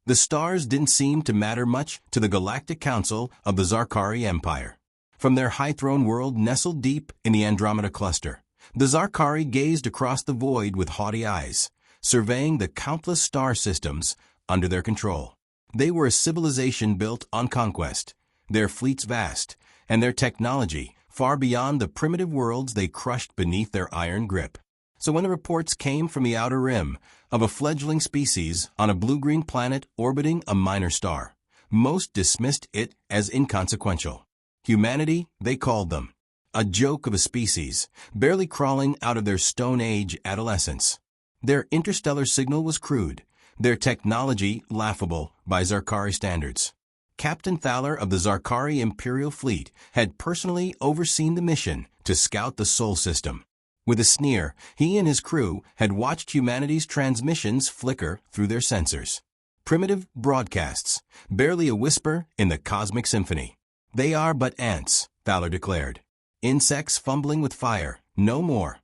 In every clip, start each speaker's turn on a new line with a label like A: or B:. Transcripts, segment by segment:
A: The stars didn't seem to matter much to the Galactic Council of the Zarkari Empire. From their high-throne world nestled deep in the Andromeda cluster, the Zarkari gazed across the void with haughty eyes, surveying the countless star systems under their control. They were a civilization built on conquest, their fleets vast, and their technology far beyond the primitive worlds they crushed beneath their iron grip. So when the reports came from the outer rim of a fledgling species on a blue-green planet orbiting a minor star, most dismissed it as inconsequential. Humanity, they called them. A joke of a species, barely crawling out of their Stone Age adolescence. Their interstellar signal was crude, their technology laughable by Zarkari standards. Captain Thaler of the Zarkari Imperial Fleet had personally overseen the mission to scout the Sol system. With a sneer, he and his crew had watched humanity's transmissions flicker through their sensors. Primitive broadcasts, barely a whisper in the cosmic symphony. They are but ants, Thaler declared. Insects fumbling with fire, no more.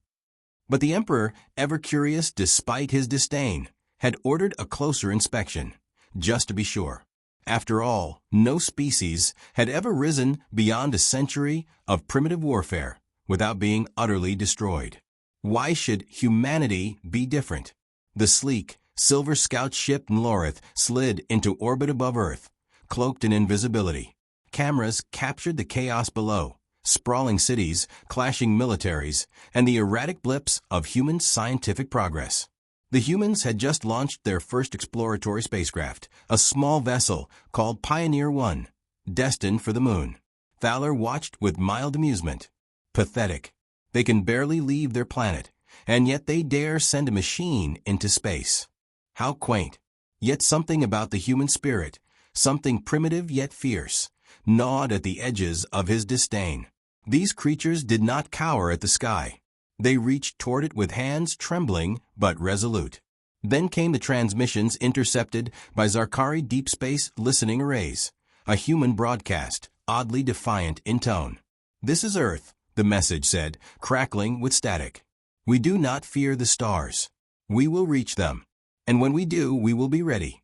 A: But the Emperor, ever curious despite his disdain, had ordered a closer inspection, just to be sure. After all, no species had ever risen beyond a century of primitive warfare without being utterly destroyed. Why should humanity be different? The sleek, silver scout ship Nlorith slid into orbit above Earth, cloaked in invisibility. Cameras captured the chaos below, sprawling cities, clashing militaries, and the erratic blips of human scientific progress. The humans had just launched their first exploratory spacecraft, a small vessel called Pioneer 1, destined for the moon. Thaler watched with mild amusement. Pathetic. They can barely leave their planet, and yet they dare send a machine into space. How quaint. Yet something about the human spirit, something primitive yet fierce, gnawed at the edges of his disdain. These creatures did not cower at the sky. They reached toward it with hands trembling but resolute. Then came the transmissions intercepted by Zarkari Deep Space Listening Arrays, a human broadcast, oddly defiant in tone. "This is Earth," the message said, crackling with static. "We do not fear the stars. We will reach them. And when we do, we will be ready."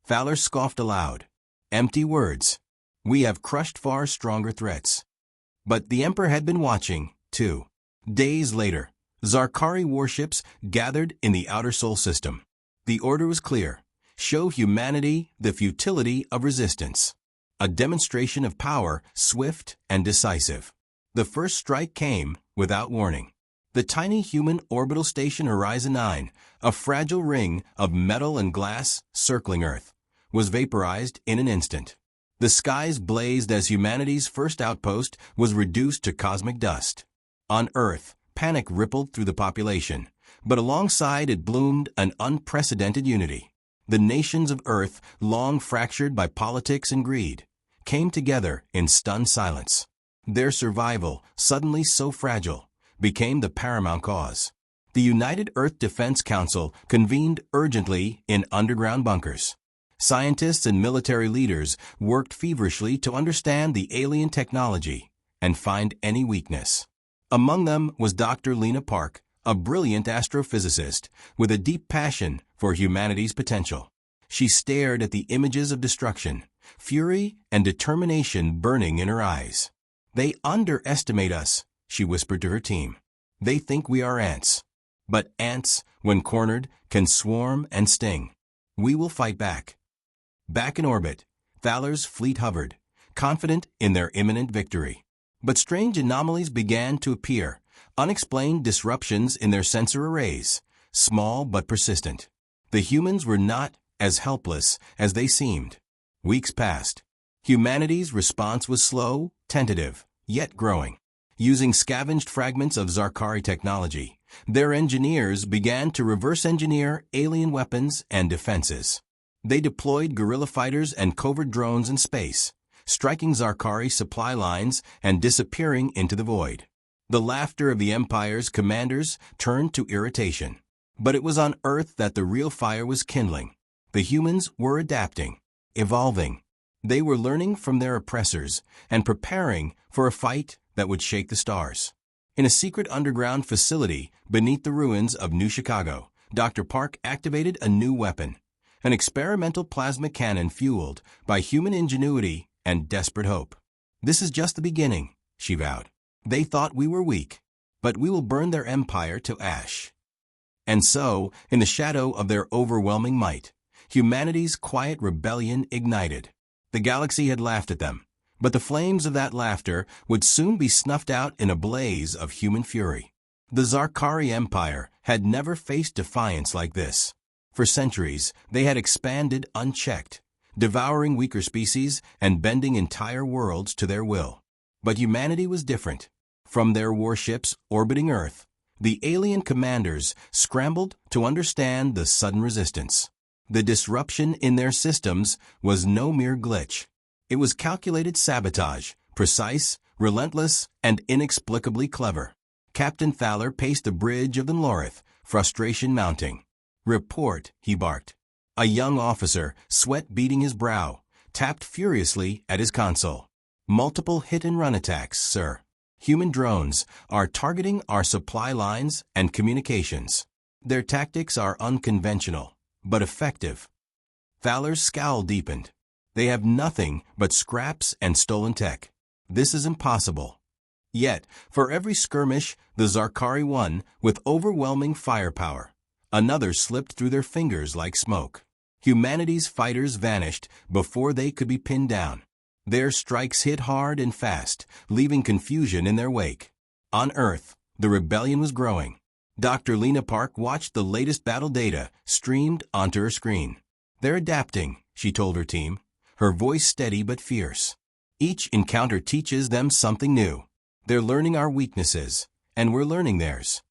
A: Thaler scoffed aloud. "Empty words. We have crushed far stronger threats." But the Emperor had been watching, too. Days later, Zarkari warships gathered in the outer Sol system. The order was clear. Show humanity the futility of resistance. A demonstration of power, swift and decisive. The first strike came without warning. The tiny human orbital station Horizon 9, a fragile ring of metal and glass circling Earth, was vaporized in an instant. The skies blazed as humanity's first outpost was reduced to cosmic dust. On Earth, panic rippled through the population, but alongside it bloomed an unprecedented unity. The nations of Earth, long fractured by politics and greed, came together in stunned silence. Their survival, suddenly so fragile, became the paramount cause. The United Earth Defense Council convened urgently in underground bunkers. Scientists and military leaders worked feverishly to understand the alien technology and find any weakness. Among them was Dr. Lena Park, a brilliant astrophysicist with a deep passion for humanity's potential. She stared at the images of destruction, fury and determination burning in her eyes. "They underestimate us," she whispered to her team. "They think we are ants. But ants, when cornered, can swarm and sting. We will fight back." Back in orbit, Thaler's fleet hovered, confident in their imminent victory. But strange anomalies began to appear, unexplained disruptions in their sensor arrays, small but persistent. The humans were not as helpless as they seemed. Weeks passed. Humanity's response was slow, tentative, yet growing. Using scavenged fragments of Zarkari technology, their engineers began to reverse-engineer alien weapons and defenses. They deployed guerrilla fighters and covert drones in space, striking Zarkari supply lines and disappearing into the void. The laughter of the Empire's commanders turned to irritation. But it was on Earth that the real fire was kindling. The humans were adapting, evolving. They were learning from their oppressors and preparing for a fight that would shake the stars. In a secret underground facility beneath the ruins of New Chicago, Dr. Park activated a new weapon, an experimental plasma cannon fueled by human ingenuity and desperate hope. "This is just the beginning," she vowed. "They thought we were weak, but we will burn their empire to ash." And so, in the shadow of their overwhelming might, humanity's quiet rebellion ignited. The galaxy had laughed at them, but the flames of that laughter would soon be snuffed out in a blaze of human fury. The Zarkari Empire had never faced defiance like this. For centuries, they had expanded unchecked, devouring weaker species and bending entire worlds to their will. But humanity was different. From their warships orbiting Earth, the alien commanders scrambled to understand the sudden resistance. The disruption in their systems was no mere glitch. It was calculated sabotage, precise, relentless, and inexplicably clever. Captain Thaler paced the bridge of the Lorith, frustration mounting. "Report," he barked. A young officer, sweat beading his brow, tapped furiously at his console. "Multiple hit-and-run attacks, sir. Human drones are targeting our supply lines and communications. Their tactics are unconventional, but effective." Thaler's scowl deepened. "They have nothing but scraps and stolen tech. This is impossible." Yet, for every skirmish the Zarkari won with overwhelming firepower, another slipped through their fingers like smoke. Humanity's fighters vanished before they could be pinned down. Their strikes hit hard and fast, leaving confusion in their wake. On Earth, the rebellion was growing. Dr. Lena Park watched the latest battle data streamed onto her screen. "They're adapting," she told her team, her voice steady but fierce. "Each encounter teaches them something new. They're learning our weaknesses, and we're learning theirs."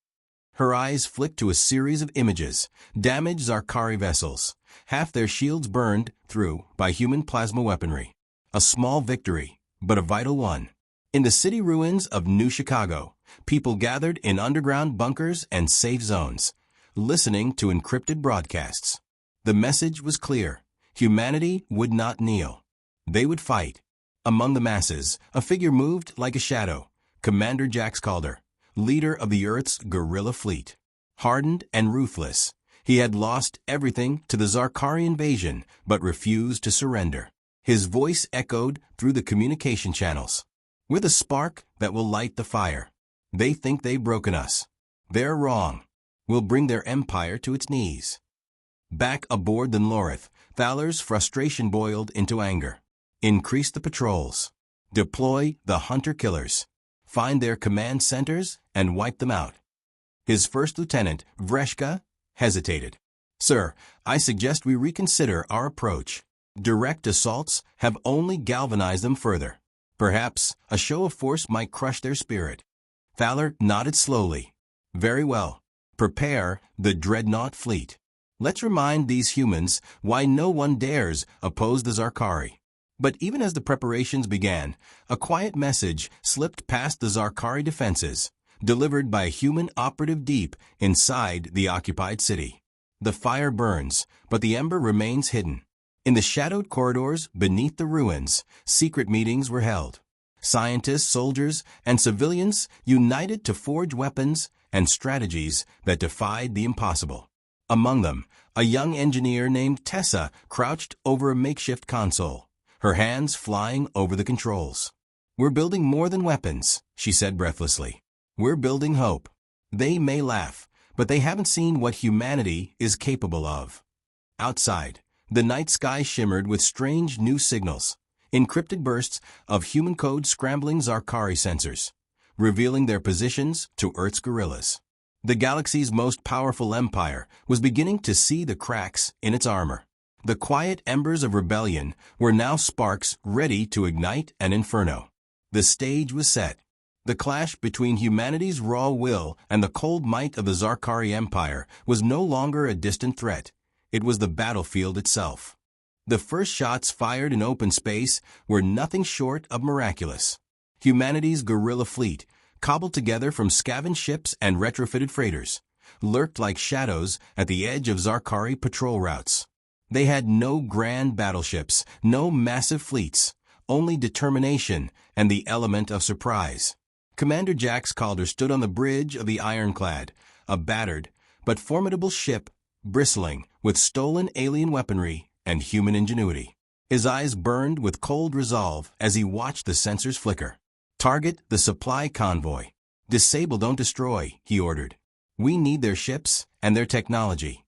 A: Her eyes flicked to a series of images, damaged Zarkari vessels, half their shields burned through by human plasma weaponry. A small victory, but a vital one. In the city ruins of New Chicago, people gathered in underground bunkers and safe zones, listening to encrypted broadcasts. The message was clear. Humanity would not kneel. They would fight. Among the masses, a figure moved like a shadow. Commander Jax Calder, leader of the Earth's guerrilla fleet. Hardened and ruthless, he had lost everything to the Zarkari invasion, but refused to surrender. His voice echoed through the communication channels. "We're the spark that will light the fire. They think they've broken us. They're wrong. We'll bring their empire to its knees." Back aboard the Lorith, Thaler's frustration boiled into anger. Increase the patrols. Deploy the hunter-killers. Find their command centers and wipe them out. His first lieutenant, Vreshka, hesitated. "Sir, I suggest we reconsider our approach. Direct assaults have only galvanized them further. Perhaps a show of force might crush their spirit." Thaler nodded slowly. "Very well. Prepare the dreadnought fleet. Let's remind these humans why no one dares oppose the Zarkari." But even as the preparations began, a quiet message slipped past the Zarkari defenses, delivered by a human operative deep inside the occupied city. "The fire burns, but the ember remains hidden." In the shadowed corridors beneath the ruins, secret meetings were held. Scientists, soldiers, and civilians united to forge weapons and strategies that defied the impossible. Among them, a young engineer named Tessa crouched over a makeshift console, her hands flying over the controls. "We're building more than weapons," she said breathlessly. "We're building hope. They may laugh, but they haven't seen what humanity is capable of." Outside, the night sky shimmered with strange new signals, encrypted bursts of human code scrambling Zarkari sensors, revealing their positions to Earth's guerrillas. The galaxy's most powerful empire was beginning to see the cracks in its armor. The quiet embers of rebellion were now sparks ready to ignite an inferno. The stage was set. The clash between humanity's raw will and the cold might of the Zarkari Empire was no longer a distant threat. It was the battlefield itself. The first shots fired in open space were nothing short of miraculous. Humanity's guerrilla fleet, cobbled together from scavenged ships and retrofitted freighters, lurked like shadows at the edge of Zarkari patrol routes. They had no grand battleships, no massive fleets, only determination and the element of surprise. Commander Jax Calder stood on the bridge of the Ironclad, a battered but formidable ship bristling with stolen alien weaponry and human ingenuity. His eyes burned with cold resolve as he watched the sensors flicker. "Target the supply convoy. Disable, don't destroy," he ordered. "We need their ships and their technology."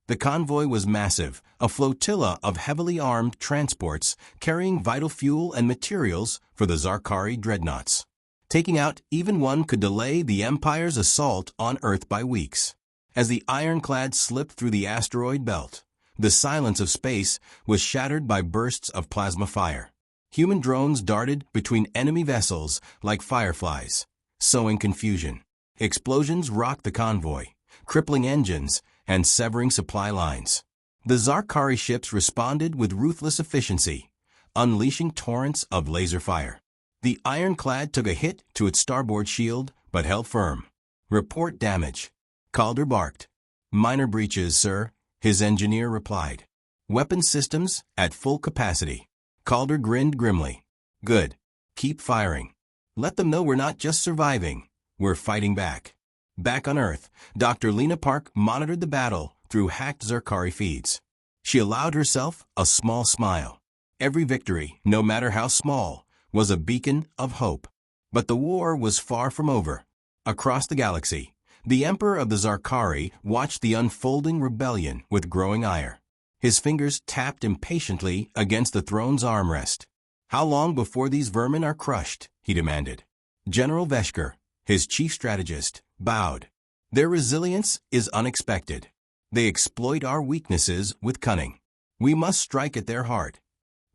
A: The convoy was massive, a flotilla of heavily armed transports carrying vital fuel and materials for the Zarkari dreadnoughts. Taking out even one could delay the Empire's assault on Earth by weeks. As the ironclad slipped through the asteroid belt, the silence of space was shattered by bursts of plasma fire. Human drones darted between enemy vessels like fireflies, sowing confusion. Explosions rocked the convoy, crippling engines and severing supply lines. The Zarkari ships responded with ruthless efficiency, unleashing torrents of laser fire. The ironclad took a hit to its starboard shield, but held firm. "Report damage," Calder barked. "Minor breaches, sir," his engineer replied. "Weapon systems at full capacity." Calder grinned grimly. "Good. Keep firing. Let them know we're not just surviving, we're fighting back." Back on Earth, Dr. Lena Park monitored the battle through hacked Zarkari feeds. She allowed herself a small smile. Every victory, no matter how small, was a beacon of hope. But the war was far from over. Across the galaxy, the Emperor of the Zarkari watched the unfolding rebellion with growing ire. His fingers tapped impatiently against the throne's armrest. "How long before these vermin are crushed?" he demanded. General Veshker, his chief strategist, bowed. "Their resilience is unexpected. They exploit our weaknesses with cunning. We must strike at their heart.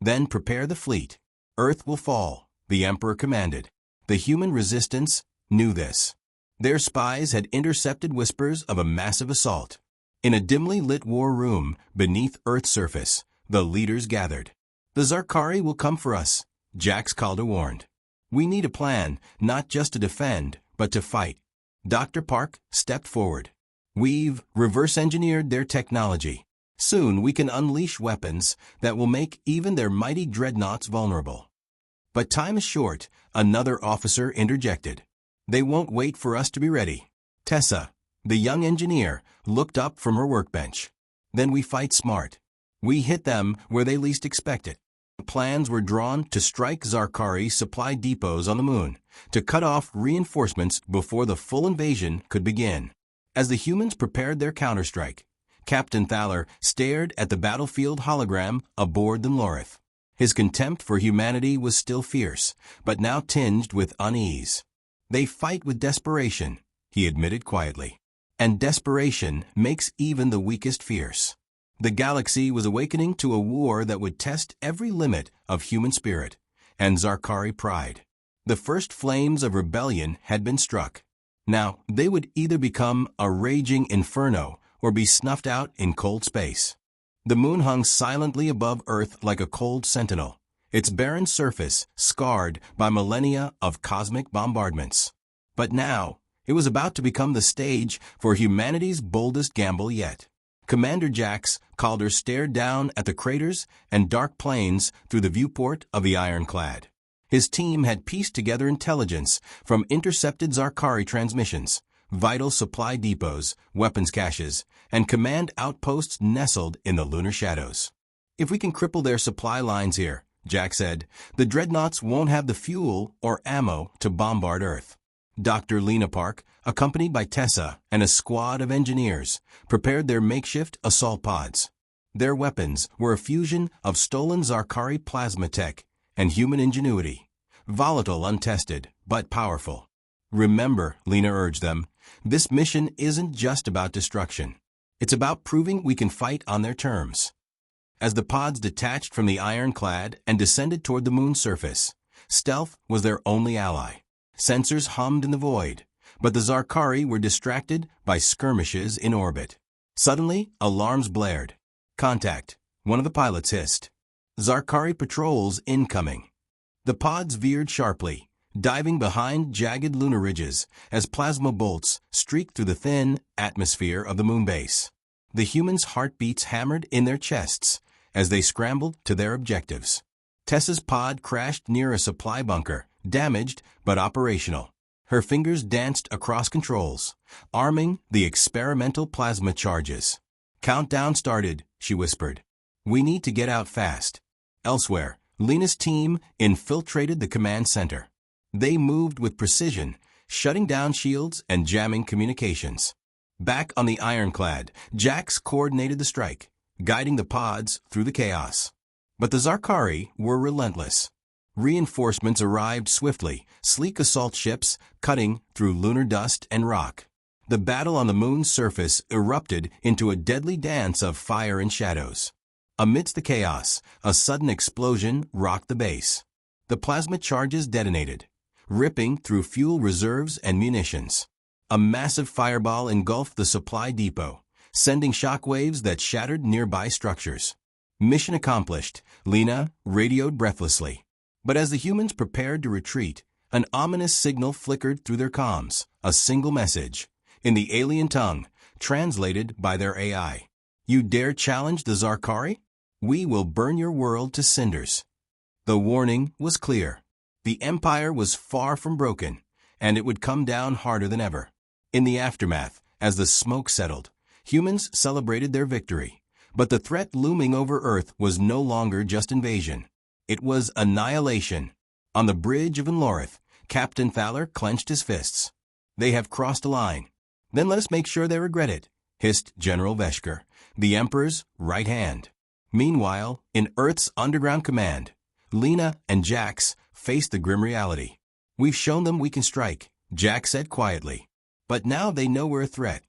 A: Then prepare the fleet. Earth will fall," the Emperor commanded. The human resistance knew this. Their spies had intercepted whispers of a massive assault. In a dimly lit war room beneath Earth's surface, the leaders gathered. "The Zarkari will come for us," Jax Calder warned. "We need a plan, not just to defend, but to fight." Dr. Park stepped forward. "We've reverse-engineered their technology. Soon we can unleash weapons that will make even their mighty dreadnoughts vulnerable." But time is short, another officer interjected. "They won't wait for us to be ready." Tessa, the young engineer, looked up from her workbench. "Then we fight smart. We hit them where they least expect it." Plans were drawn to strike Zarkari supply depots on the moon, to cut off reinforcements before the full invasion could begin. As the humans prepared their counterstrike, Captain Thaler stared at the battlefield hologram aboard the Lorith. His contempt for humanity was still fierce, but now tinged with unease. "They fight with desperation," he admitted quietly. "And desperation makes even the weakest fierce." The galaxy was awakening to a war that would test every limit of human spirit and Zarkari pride. The first flames of rebellion had been struck. Now, they would either become a raging inferno or be snuffed out in cold space. The moon hung silently above Earth like a cold sentinel, its barren surface scarred by millennia of cosmic bombardments. But now, it was about to become the stage for humanity's boldest gamble yet. Commander Jax Calder stared down at the craters and dark plains through the viewport of the ironclad. His team had pieced together intelligence from intercepted Zarkari transmissions, vital supply depots, weapons caches, and command outposts nestled in the lunar shadows. "If we can cripple their supply lines here," Jack said, "the dreadnoughts won't have the fuel or ammo to bombard Earth." Dr. Lena Park, accompanied by Tessa and a squad of engineers, prepared their makeshift assault pods. Their weapons were a fusion of stolen Zarkari plasma tech and human ingenuity, volatile, untested, but powerful. "Remember," Lena urged them, "this mission isn't just about destruction. It's about proving we can fight on their terms." As the pods detached from the ironclad and descended toward the moon's surface, stealth was their only ally. Sensors hummed in the void, but the Zarkari were distracted by skirmishes in orbit. Suddenly, alarms blared. "Contact," one of the pilots hissed. "Zarkari patrols incoming." The pods veered sharply, diving behind jagged lunar ridges as plasma bolts streaked through the thin atmosphere of the moon base. The humans' heartbeats hammered in their chests as they scrambled to their objectives. Tessa's pod crashed near a supply bunker, damaged but operational. Her fingers danced across controls, arming the experimental plasma charges. Countdown started, she whispered. We need to get out fast. Elsewhere, Lena's team infiltrated the command center. They moved with precision, shutting down shields and jamming communications. Back on the ironclad, Jax coordinated the strike, guiding the pods through the chaos. But the Zarkari were relentless. Reinforcements arrived swiftly, sleek assault ships cutting through lunar dust and rock. The battle on the moon's surface erupted into a deadly dance of fire and shadows. Amidst the chaos, a sudden explosion rocked the base. The plasma charges detonated, ripping through fuel reserves and munitions. A massive fireball engulfed the supply depot, sending shockwaves that shattered nearby structures. Mission accomplished, Lena radioed breathlessly. But as the humans prepared to retreat, an ominous signal flickered through their comms, a single message, in the alien tongue, translated by their AI. You dare challenge the Zarkari? We will burn your world to cinders. The warning was clear. The Empire was far from broken, and it would come down harder than ever. In the aftermath, as the smoke settled, humans celebrated their victory. But the threat looming over Earth was no longer just invasion. It was annihilation. On the bridge of Enlorith, Captain Thaler clenched his fists. They have crossed a line. Then let us make sure they regret it, hissed General Veshker, the Emperor's right hand. Meanwhile, in Earth's underground command, Lena and Jax faced the grim reality. We've shown them we can strike, Jax said quietly. But now they know we're a threat.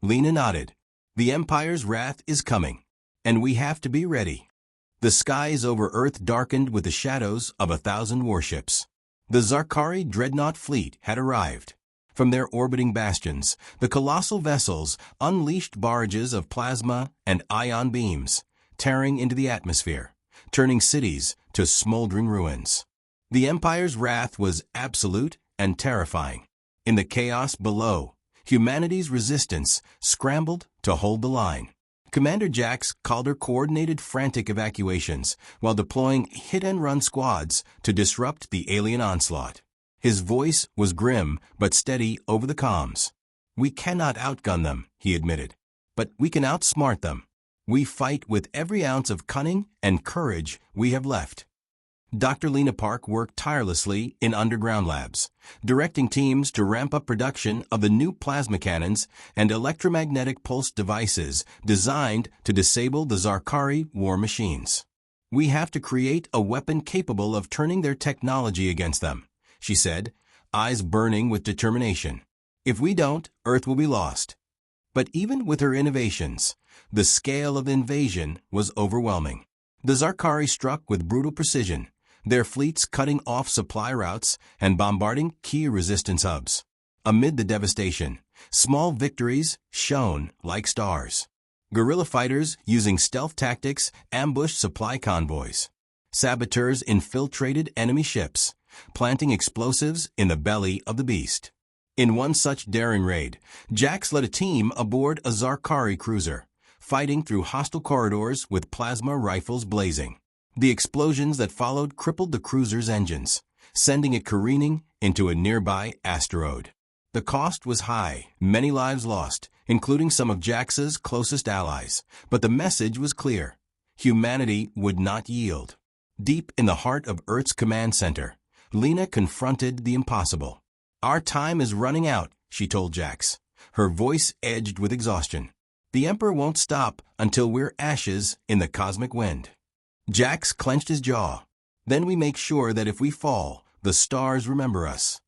A: Lena nodded. The Empire's wrath is coming, and we have to be ready. The skies over Earth darkened with the shadows of 1,000 warships. The Zarkari dreadnought fleet had arrived. From their orbiting bastions, the colossal vessels unleashed barrages of plasma and ion beams, tearing into the atmosphere, turning cities to smoldering ruins. The Empire's wrath was absolute and terrifying. In the chaos below, humanity's resistance scrambled to hold the line. Commander Jax Calder coordinated frantic evacuations while deploying hit-and-run squads to disrupt the alien onslaught. His voice was grim but steady over the comms. We cannot outgun them, he admitted, but we can outsmart them. We fight with every ounce of cunning and courage we have left. Dr. Lena Park worked tirelessly in underground labs, directing teams to ramp up production of the new plasma cannons and electromagnetic pulse devices designed to disable the Zarkari war machines. We have to create a weapon capable of turning their technology against them, she said, eyes burning with determination. If we don't, Earth will be lost. But even with her innovations, the scale of the invasion was overwhelming. The Zarkari struck with brutal precision, their fleets cutting off supply routes and bombarding key resistance hubs. Amid the devastation, small victories shone like stars. Guerrilla fighters using stealth tactics ambushed supply convoys. Saboteurs infiltrated enemy ships, planting explosives in the belly of the beast. In one such daring raid, Jax led a team aboard a Zarkari cruiser, fighting through hostile corridors with plasma rifles blazing. The explosions that followed crippled the cruiser's engines, sending it careening into a nearby asteroid. The cost was high, many lives lost, including some of Jax's closest allies, but the message was clear. Humanity would not yield. Deep in the heart of Earth's command center, Lena confronted the impossible. Our time is running out, she told Jax, her voice edged with exhaustion. The Emperor won't stop until we're ashes in the cosmic wind. Jax clenched his jaw. Then we make sure that if we fall, the stars remember us.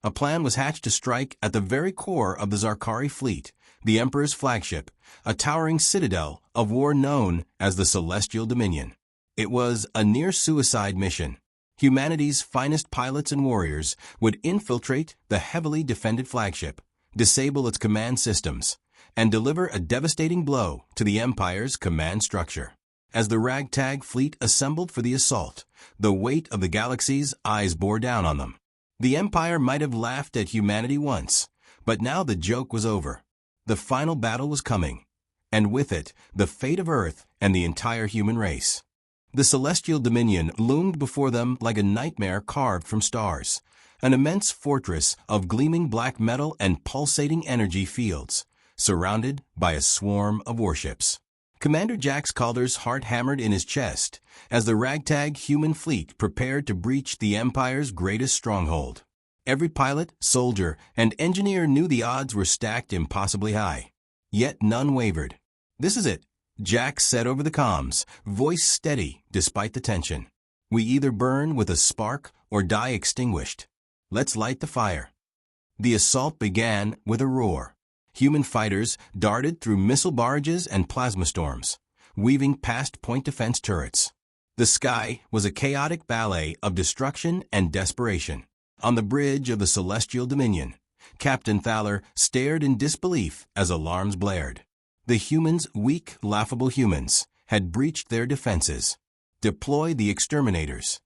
A: A plan was hatched to strike at the very core of the Zarkari fleet, the Emperor's flagship, a towering citadel of war known as the Celestial Dominion. It was a near-suicide mission. Humanity's finest pilots and warriors would infiltrate the heavily defended flagship, disable its command systems, and deliver a devastating blow to the Empire's command structure. As the ragtag fleet assembled for the assault, the weight of the galaxy's eyes bore down on them. The Empire might have laughed at humanity once, but now the joke was over. The final battle was coming, and with it, the fate of Earth and the entire human race. The Celestial Dominion loomed before them like a nightmare carved from stars, an immense fortress of gleaming black metal and pulsating energy fields, surrounded by a swarm of warships. Commander Jax Calder's heart hammered in his chest as the ragtag human fleet prepared to breach the Empire's greatest stronghold. Every pilot, soldier, and engineer knew the odds were stacked impossibly high. Yet none wavered. "This is it," Jax said over the comms, voice steady despite the tension. "We either burn with a spark or die extinguished. Let's light the fire." The assault began with a roar. Human fighters darted through missile barrages and plasma storms, weaving past point defense turrets. The sky was a chaotic ballet of destruction and desperation. On the bridge of the Celestial Dominion, Captain Thaler stared in disbelief as alarms blared. The humans, weak, laughable humans, had breached their defenses. "Deploy the exterminators."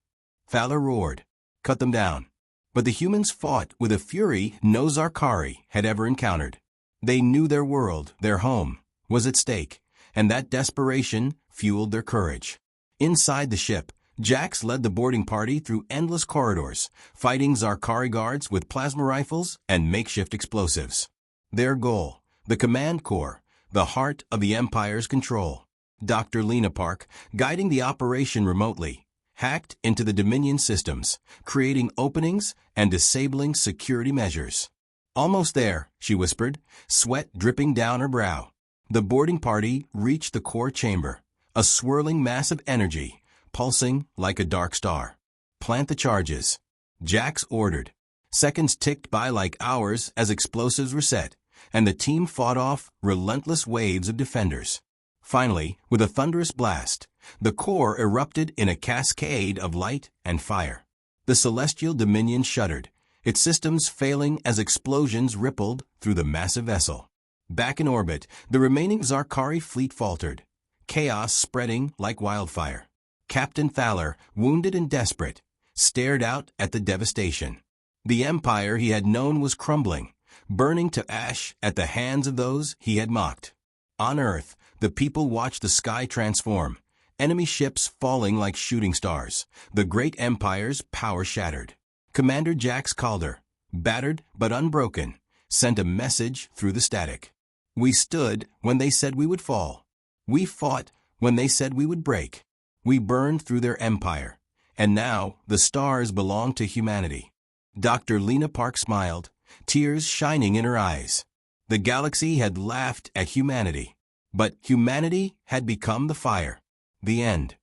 A: Thaler roared. "Cut them down." But the humans fought with a fury no Zarkari had ever encountered. They knew their world, their home, was at stake, and that desperation fueled their courage. Inside the ship, Jax led the boarding party through endless corridors, fighting Zarkari guards with plasma rifles and makeshift explosives. Their goal, the command core, the heart of the Empire's control. Dr. Lena Park, guiding the operation remotely, hacked into the Dominion systems, creating openings and disabling security measures. "Almost there," she whispered, sweat dripping down her brow. The boarding party reached the core chamber, a swirling mass of energy, pulsing like a dark star. "Plant the charges," Jax ordered. Seconds ticked by like hours as explosives were set, and the team fought off relentless waves of defenders. Finally, with a thunderous blast, the core erupted in a cascade of light and fire. The Celestial Dominion shuddered, its systems failing as explosions rippled through the massive vessel. Back in orbit, the remaining Zarkari fleet faltered, chaos spreading like wildfire. Captain Thaler, wounded and desperate, stared out at the devastation. The empire he had known was crumbling, burning to ash at the hands of those he had mocked. On Earth, the people watched the sky transform, enemy ships falling like shooting stars, the great empire's power shattered. Commander Jax Calder, battered but unbroken, sent a message through the static. "We stood when they said we would fall. We fought when they said we would break. We burned through their empire, and now the stars belong to humanity." Dr. Lena Park smiled, tears shining in her eyes. The galaxy had laughed at humanity, but humanity had become the fire. The end.